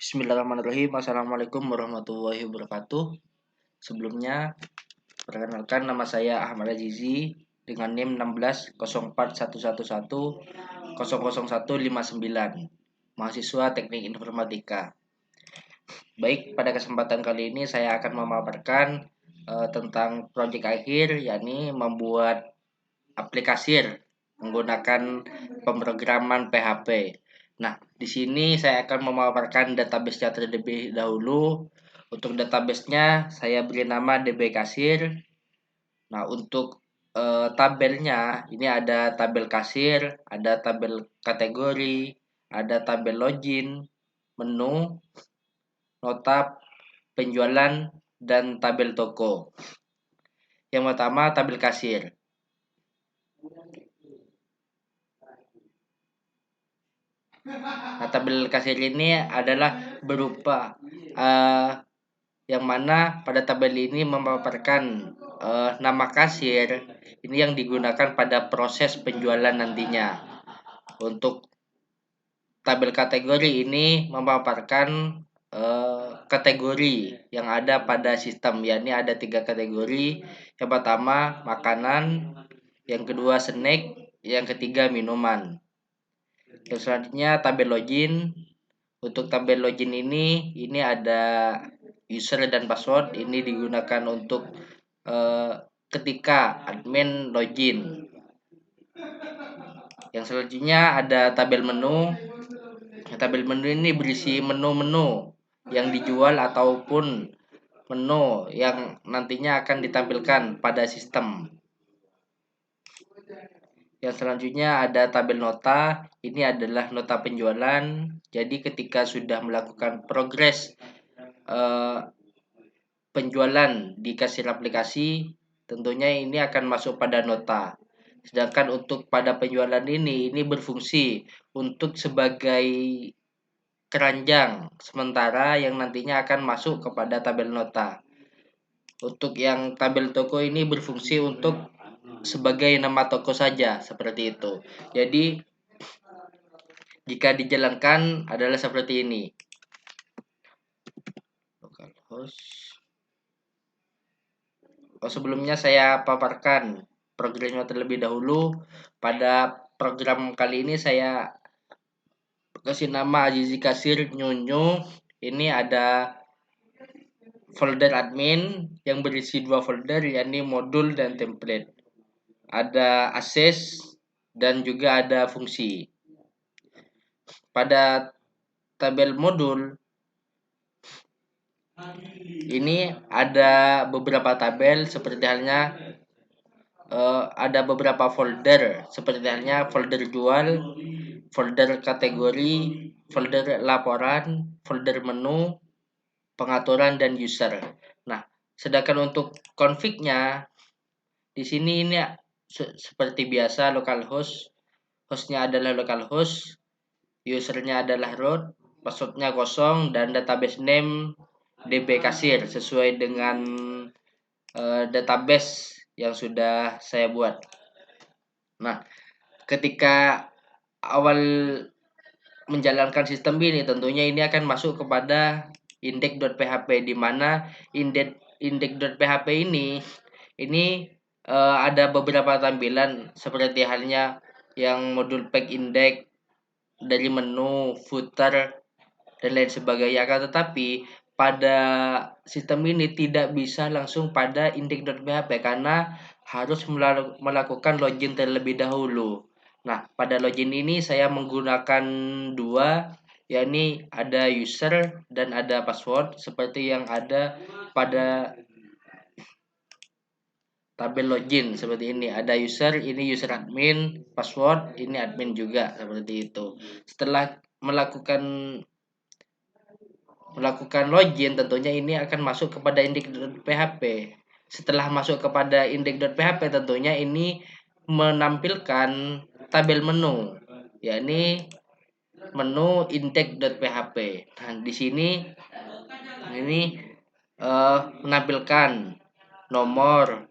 Bismillahirrahmanirrahim. Assalamualaikum warahmatullahi wabarakatuh. Sebelumnya, perkenalkan nama saya Ahmad Azizi dengan NIM 160411100159, mahasiswa Teknik Informatika. Baik, pada kesempatan kali ini saya akan memaparkan tentang proyek akhir, yakni membuat aplikasi menggunakan pemrograman PHP. Nah, di sini saya akan memaparkan database-nya terlebih dahulu. Untuk database-nya saya beri nama DB Kasir. Nah, untuk tabelnya ini ada tabel kasir, ada tabel kategori, ada tabel login, menu, nota penjualan, dan tabel toko. Yang pertama tabel kasir. Nah, tabel kasir ini adalah berupa yang mana pada tabel ini memaparkan nama kasir ini yang digunakan pada proses penjualan nantinya. Untuk tabel kategori ini memaparkan kategori yang ada pada sistem, yakni ada 3 kategori. Yang pertama makanan, yang kedua snack, yang ketiga minuman. Yang selanjutnya tabel login. Untuk tabel login ini ada user dan password. Ini digunakan untuk ketika admin login. Yang selanjutnya ada tabel menu. Tabel menu ini berisi menu-menu yang dijual ataupun menu yang nantinya akan ditampilkan pada sistem. Yang selanjutnya ada tabel nota. Ini adalah nota penjualan. Jadi ketika sudah melakukan progres penjualan di kasir aplikasi, tentunya ini akan masuk pada nota. Sedangkan untuk pada penjualan ini berfungsi untuk sebagai keranjang sementara yang nantinya akan masuk kepada tabel nota. Untuk yang tabel toko ini berfungsi untuk sebagai nama toko saja, seperti itu. Jadi jika dijalankan adalah seperti ini. Sebelumnya saya paparkan programnya terlebih dahulu. Pada program kali ini saya kasih nama Azizi Kasir Nyunyu. Ini ada folder admin yang berisi 2 folder, yakni modul dan template. Ada access dan juga ada fungsi. Pada tabel modul ini ada beberapa tabel seperti halnya ada beberapa folder seperti halnya folder jual, folder kategori, folder laporan, folder menu, pengaturan, dan user. Nah, sedangkan untuk config-nya di sini ini seperti biasa localhost. Hostnya adalah localhost, usernya adalah root, passwordnya kosong, dan database name DB Kasir sesuai dengan database yang sudah saya buat. Nah, ketika awal menjalankan sistem ini, tentunya ini akan masuk kepada index.php, di mana index.php ini ada beberapa tampilan seperti halnya yang modul pack index, dari menu, footer, dan lain sebagainya. Tetapi pada sistem ini tidak bisa langsung pada index.php karena harus melakukan login terlebih dahulu. Nah, pada login ini saya menggunakan 2, yakni ada user dan ada password seperti yang ada pada tabel login seperti ini. Ada user, ini user admin, password, ini admin juga, seperti itu. Setelah melakukan login, tentunya ini akan masuk kepada index.php. Setelah masuk kepada index.php, tentunya ini menampilkan tabel menu, yakni menu index.php. Nah, di sini ini menampilkan nomor,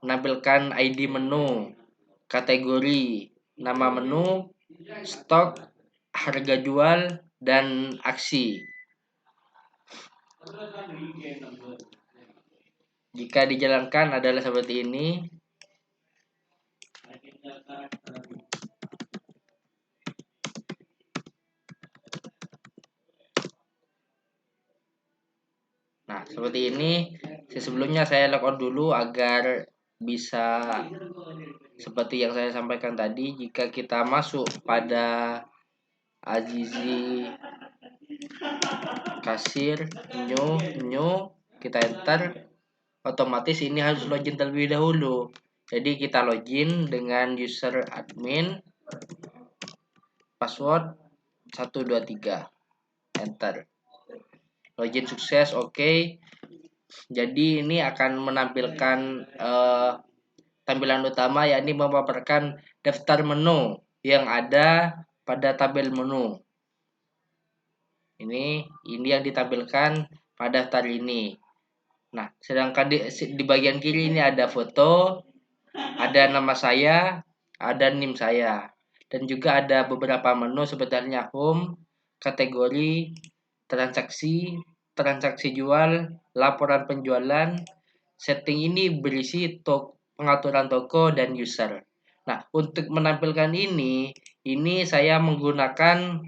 menampilkan ID menu, kategori, nama menu, stok, harga jual, dan aksi. Jika dijalankan adalah seperti ini. Nah, seperti ini. Sebelumnya saya logout dulu agar bisa seperti yang saya sampaikan tadi. Jika kita masuk pada Azizi kasir new kita enter, otomatis ini harus login terlebih dahulu. Jadi kita login dengan user admin, password 123, enter. Login sukses, oke. Jadi ini akan menampilkan tampilan utama, yakni memaparkan daftar menu yang ada pada tabel menu. Ini yang ditampilkan pada daftar ini. Nah, sedangkan di bagian kiri ini ada foto, ada nama saya, ada NIM saya, dan juga ada beberapa menu seperti halnya home, kategori, transaksi jual, laporan penjualan. Setting ini berisi pengaturan toko dan user. Nah, untuk menampilkan ini saya menggunakan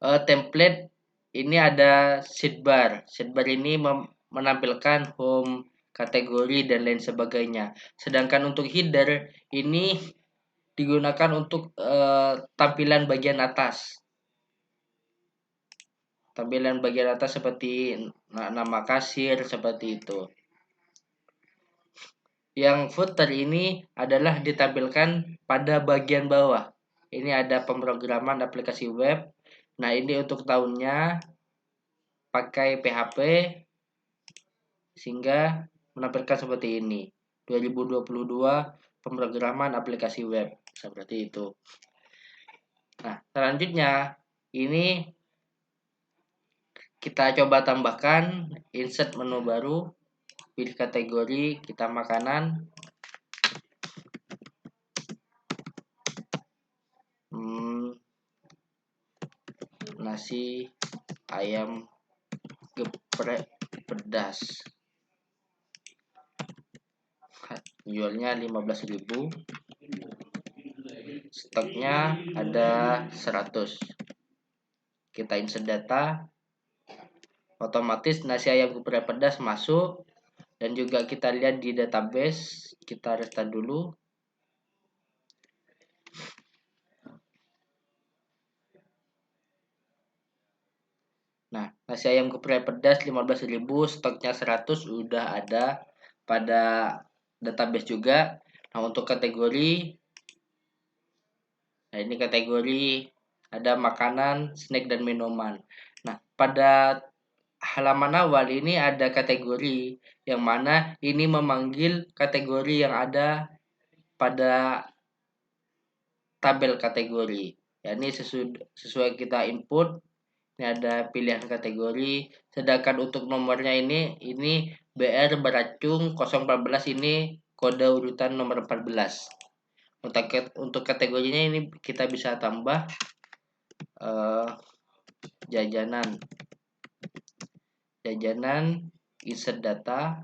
template. Ini ada sidebar. Sidebar ini menampilkan home, kategori, dan lain sebagainya. Sedangkan untuk header ini digunakan untuk tampilan bagian atas. Tampilan bagian atas seperti nama kasir, seperti itu. Yang footer ini adalah ditampilkan pada bagian bawah. Ini ada pemrograman aplikasi web. Nah, ini untuk tahunnya pakai PHP sehingga menampilkan seperti ini. 2022 pemrograman aplikasi web, seperti itu. Nah, selanjutnya ini kita coba tambahkan insert menu baru, pilih kategori, kita makanan. Nasi ayam geprek pedas, jualnya 15.000, stoknya ada 100. Kita insert data, otomatis nasi ayam geprek pedas masuk, dan juga kita lihat di database. Kita restart dulu. Nah, nasi ayam geprek pedas 15.000, stoknya 100, udah ada pada database juga. Nah, untuk kategori, nah ini kategori ada makanan, snack, dan minuman. Nah, pada halaman awal ini ada kategori, yang mana ini memanggil kategori yang ada pada tabel kategori. Ya, ini sesuai kita input. Ini ada pilihan kategori. Sedangkan untuk nomornya ini BR Beracung 014, ini kode urutan nomor 14. Untuk kategorinya ini kita bisa tambah jajanan, insert data.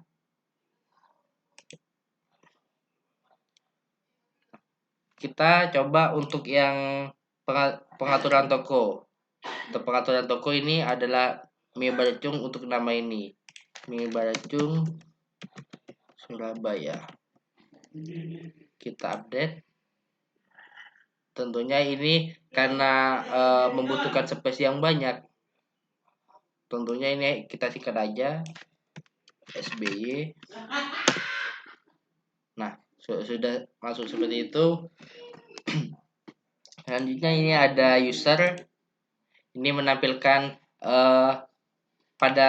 Kita coba untuk yang pengaturan toko. Untuk pengaturan toko ini adalah Mie Baracung. Untuk nama ini Mie Baracung Surabaya. Kita update. Tentunya ini karena membutuhkan space yang banyak. Tentunya ini kita singkat aja SBY. Nah, sudah masuk seperti itu. Selanjutnya ini ada user. Ini menampilkan pada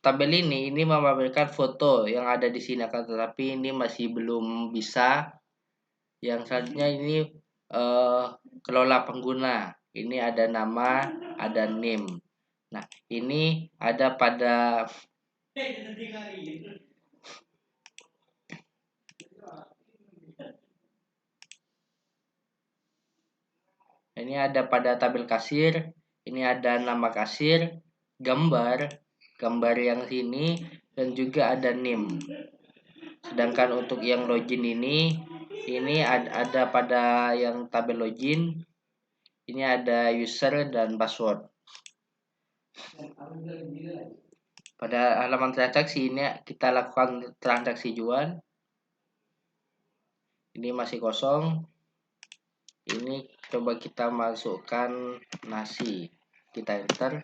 tabel ini menampilkan foto yang ada di sini, tetapi ini masih belum bisa. Yang selanjutnya ini kelola pengguna. Ini ada nama, ada name. Nah, ini ada pada tabel kasir. Ini ada nama kasir, gambar yang sini, dan juga ada NIM. Sedangkan untuk yang login ini ada pada yang tabel login, ini ada user dan password. Pada halaman transaksi ini kita lakukan transaksi jual. Ini masih kosong. Ini coba kita masukkan nasi. Kita enter.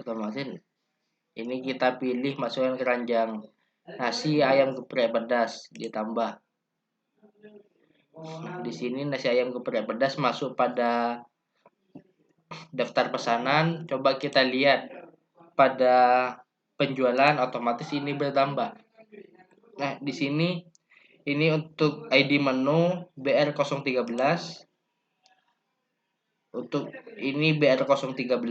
Otomatis ini kita pilih masukkan keranjang. Nasi ayam geprek pedas ditambah. Nah, di sini nasi ayam geprek pedas masuk pada daftar pesanan. Coba kita lihat pada penjualan, otomatis ini bertambah. Nah, di sini ini untuk ID menu BR013. Untuk ini BR013.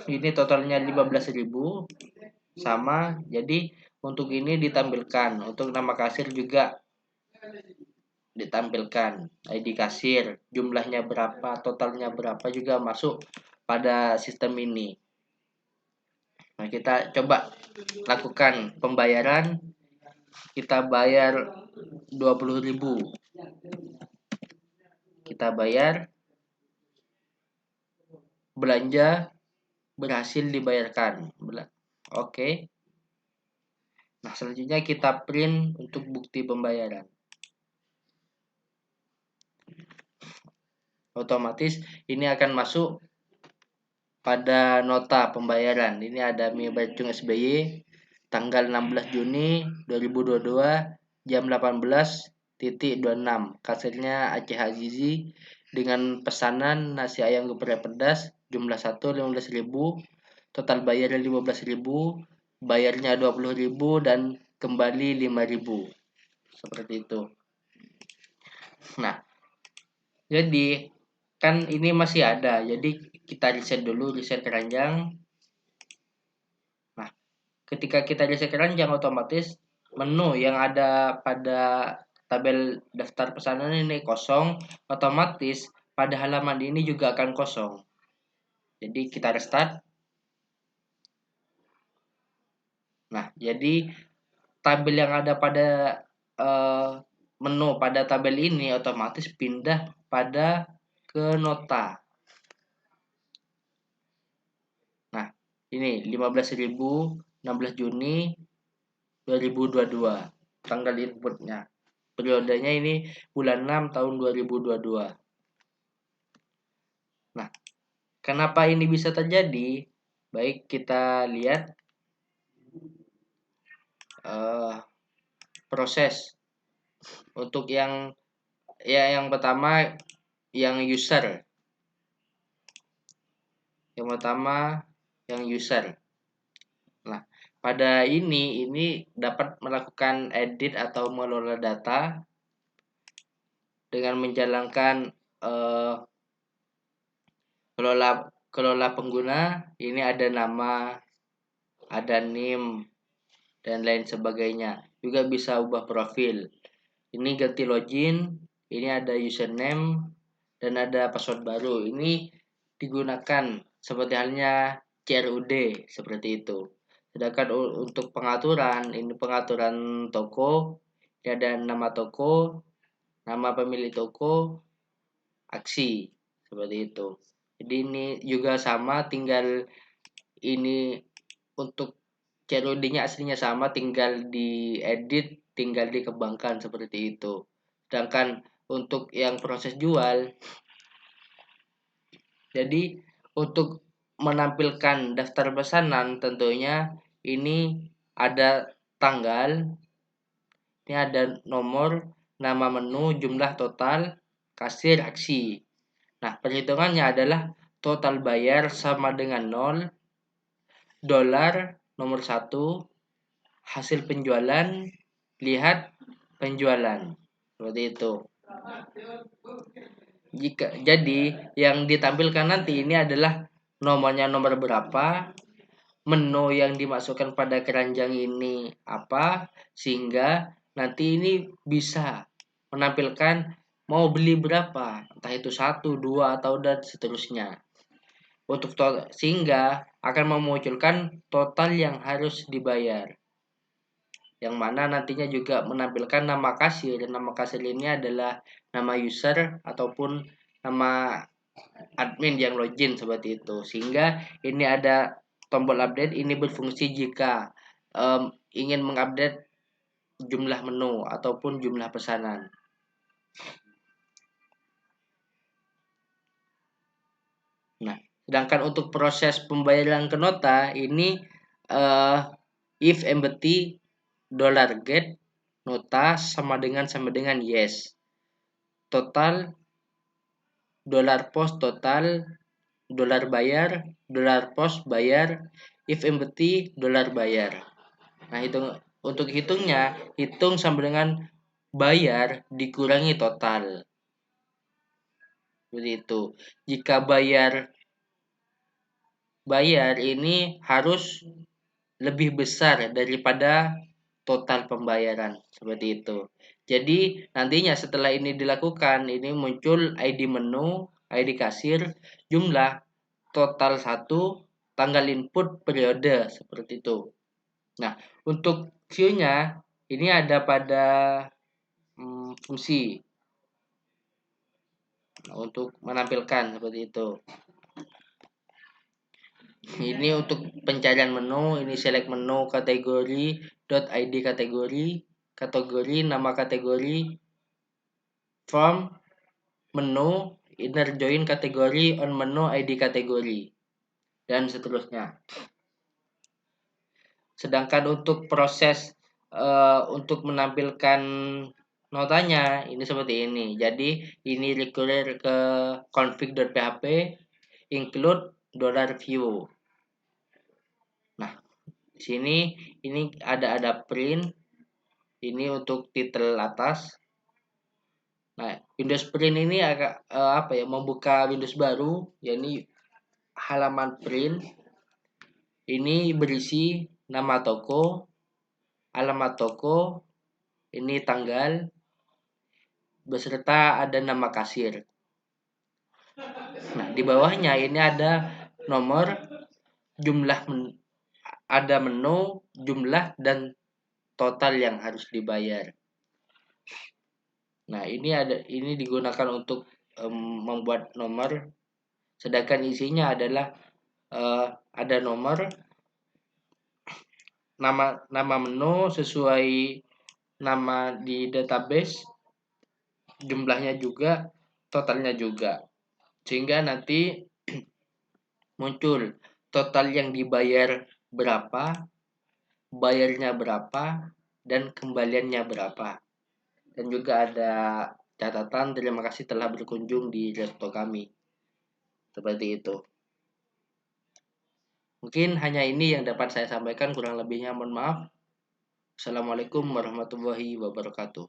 Ini totalnya 15.000 sama. Jadi untuk ini ditampilkan. Untuk nama kasir juga ditampilkan. ID kasir, jumlahnya berapa, totalnya berapa juga masuk pada sistem ini. Nah, kita coba lakukan pembayaran. Kita bayar 20.000. Kita bayar. Belanja berhasil dibayarkan. Oke. Nah, selanjutnya kita print untuk bukti pembayaran. Otomatis ini akan masuk pada nota pembayaran. Ini ada Mi Bacung SBY tanggal 16 Juni 2022 jam 18.26. Kasirnya Aceh Azizi dengan pesanan nasi ayam geprek pedas jumlah 1 15.000, total bayarnya 15.000, bayarnya 20.000 dan kembali 5.000. Seperti itu. Nah, jadi kan ini masih ada. Jadi kita reset dulu, reset keranjang. Nah, ketika kita reset keranjang, otomatis menu yang ada pada tabel daftar pesanan ini kosong, otomatis pada halaman ini juga akan kosong. Jadi kita restart. Nah, jadi tabel yang ada pada menu pada tabel ini otomatis pindah pada ke nota. Nah, ini 15.000 16 Juni 2022 tanggal inputnya. Periodenya ini bulan 6 tahun 2022. Nah, kenapa ini bisa terjadi? Baik, kita lihat proses. Untuk yang pertama yang user. Yang pertama yang user. Nah, pada ini dapat melakukan edit atau mengelola data dengan menjalankan kelola pengguna. Ini ada nama, ada NIM, dan lain sebagainya. Juga bisa ubah profil. Ini ganti login, ini ada username, dan ada password baru. Ini digunakan seperti halnya CRUD, seperti itu. Sedangkan untuk pengaturan, ini pengaturan toko, ini ada nama toko, nama pemilik toko, aksi, seperti itu. Jadi ini juga sama, tinggal ini untuk CRUD-nya aslinya sama, tinggal diedit, tinggal dikembangkan seperti itu. Sedangkan untuk yang proses jual, jadi untuk menampilkan daftar pesanan tentunya ini ada tanggal, ini ada nomor, nama menu, jumlah total, kasir, aksi. Nah, perhitungannya adalah total bayar sama dengan 0, dolar nomor 1, hasil penjualan, lihat penjualan. Seperti itu. Jadi yang ditampilkan nanti ini adalah nomornya nomor berapa, menu yang dimasukkan pada keranjang ini apa, sehingga nanti ini bisa menampilkan mau beli berapa, entah itu 1, 2 atau dan seterusnya. sehingga akan memunculkan total yang harus dibayar. Yang mana nantinya juga menampilkan nama kasir. Nama kasir ini adalah nama user ataupun nama admin yang login seperti itu. Sehingga ini ada tombol update, ini berfungsi jika ingin mengupdate jumlah menu ataupun jumlah pesanan. Nah, sedangkan untuk proses pembayaran ke nota ini if empty $get nota sama dengan yes. Total $post total $bayar $post bayar, if empty $bayar. Nah, untuk hitungnya, hitung sama dengan bayar dikurangi total. Seperti itu. Jika bayar ini harus lebih besar daripada total pembayaran, seperti itu. Jadi nantinya setelah ini dilakukan, ini muncul ID menu, ID kasir, jumlah, total 1, tanggal input, periode, seperti itu. Nah, untuk view-nya ini ada pada fungsi. Nah, untuk menampilkan seperti itu. Ini untuk pencarian menu, ini select menu, kategori, .id kategori, nama kategori, form, menu, inner join kategori, on menu, ID kategori, dan seterusnya. Sedangkan untuk proses untuk menampilkan notanya ini seperti ini. Jadi ini require ke config.php include $view. Nah, di sini ini ada print. Ini untuk titel atas. Nah, Windows Print ini agak membuka Windows baru, yakni halaman print. Ini berisi nama toko, alamat toko, ini tanggal, beserta ada nama kasir. Nah, di bawahnya ini ada nomor, jumlah, ada menu, jumlah, dan total yang harus dibayar. Nah, ini digunakan untuk membuat nomor, sedangkan isinya adalah ada nomor, nama menu sesuai nama di database, jumlahnya juga, totalnya juga, sehingga nanti muncul total yang dibayar berapa, bayarnya berapa, dan kembaliannya berapa. Dan juga ada catatan terima kasih telah berkunjung di resto kami. Seperti itu. Mungkin hanya ini yang dapat saya sampaikan, kurang lebihnya mohon maaf. Assalamualaikum warahmatullahi wabarakatuh.